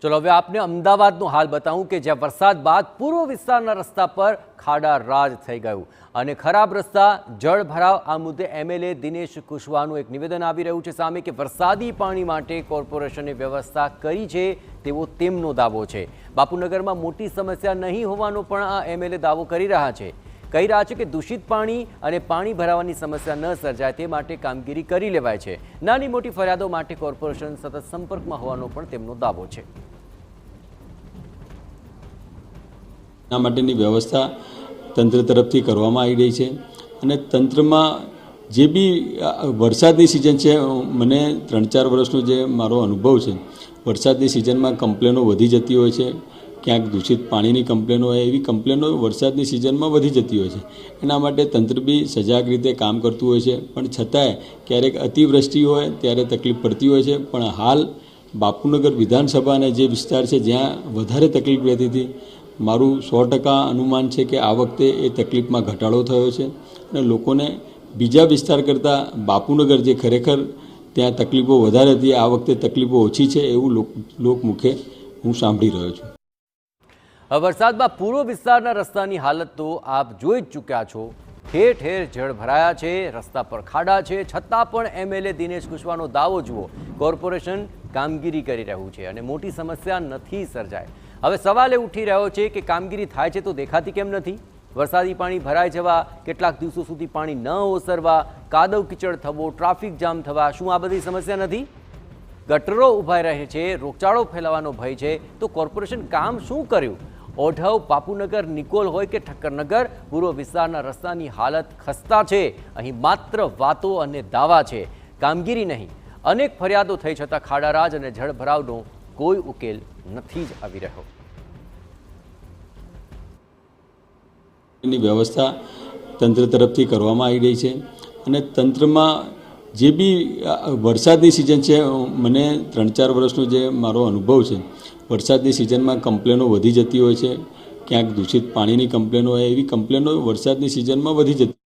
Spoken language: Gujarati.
चलो હવે આપને અમદાવાદનો હાલ બતાવું કે જ્યાં વરસાદ બાદ પૂર્વ વિસ્તારના રસ્તા પર ખાડા રાજ થઈ ગયું અને ખરાબ રસ્તા જળ ભરાવ આ મુદ્દે એમએલએ દિનેશ કુશવાહનું એક નિવેદન આવી રહ્યું છે સામે કે વરસાદી પાણી માટે કોર્પોરેશને વ્યવસ્થા કરી છે તેવો તેમનો દાવો છે। બાપુનગરમાં મોટી સમસ્યા નહીં હોવાનો પણ આ એમએલએ દાવો કરી રહ્યા છે। કહી રહ્યા છે કે દૂષિત પાણી અને પાણી ભરાવાની સમસ્યા ન સર્જાય તે માટે કામગીરી કરી લેવાય છે। નાની મોટી ફરિયાદો માટે કોર્પોરેશન સતત સંપર્કમાં હોવાનો પણ તેમનો દાવો છે। આ માટેની વ્યવસ્થા તંત્ર તરફથી કરવામાં આવી રહી છે અને તંત્રમાં જે બી વરસાદની સિઝન છે, મને 3-4 વર્ષનો જે મારો અનુભવ છે, વરસાદની સિઝનમાં કમ્પ્લેનો વધી જતી હોય છે, ક્યાંક દૂષિત પાણીની કમ્પ્લેનો હોય, એવી કમ્પ્લેનો વરસાદની સિઝનમાં વધી જતી હોય છે। એના માટે તંત્ર બી સજાગ રીતે કામ કરતું હોય છે, પણ છતાંય ક્યારેક અતિવૃષ્ટિ હોય ત્યારે તકલીફ પડતી હોય છે। પણ હાલ બાપુનગર વિધાનસભાના જે વિસ્તાર છે જ્યાં વધારે તકલીફ રહેતી હતી, મારું 100% અનુમાન છે કે આ વખતે એ તકલીફમાં ઘટાડો થયો છે અને લોકોને બીજા વિસ્તાર કરતાં બાપુનગર જે ખરેખર ત્યાં તકલીફો વધારે હતી, આ વખતે તકલીફો ઓછી છે એવું લોકમુખે હું સાંભળી રહ્યો છું। વરસાદમાં પૂર્વ વિસ્તારના રસ્તાની હાલત તો આપ જોઈ જ ચૂક્યા છો। ઠેર ઠેર જળ ભરાયા છે, રસ્તા પર ખાડા છે, છતાં પણ એમએલએ દિનેશ કુશવાહનો દાવો જુઓ, કોર્પોરેશન કામગીરી કરી રહ્યું છે અને મોટી સમસ્યા નથી સર્જાય। હવે સવાલ એ ઉઠી રહ્યો છે કે કામગીરી થાય છે તો દેખાતી કેમ નથી? વરસાદી પાણી ભરાઈ જવા, કેટલાક દિવસો સુધી પાણી ન ઓસરવા, કાદવ કીચડ થવો, ટ્રાફિક જામ થવા, શું આ બધી સમસ્યા નથી? ગટરો ઉભા રહે છે, રોગચાળો ફેલાવાનો ભય છે, તો કોર્પોરેશન કામ શું કર્યું? ઓઢવ, બાપુનગર, નિકોલ હોય કે ઠક્કરનગર, પૂર્વ વિસ્તારના રસ્તાની હાલત ખસ્તા છે। અહીં માત્ર વાતો અને દાવા છે, કામગીરી નહીં। અનેક ફરિયાદો થઈ છતાં ખાડારાજ અને જળભરાવનો કોઈ ઉકેલ નથી જ આવી રહ્યો। ની વ્યવસ્થા તંત્ર તરફથી કરવામાં આવી રહી છે અને તંત્રમાં જે બી વરસાદની સિઝન છે, મને 3-4 વર્ષનો જે મારો અનુભવ છે, વરસાદની સિઝનમાં કમ્પ્લેનો વધી જતી હોય છે, ક્યાંક દૂષિત પાણીની કમ્પ્લેનો હોય, એવી કમ્પ્લેનો વરસાદની સિઝનમાં વધી જતી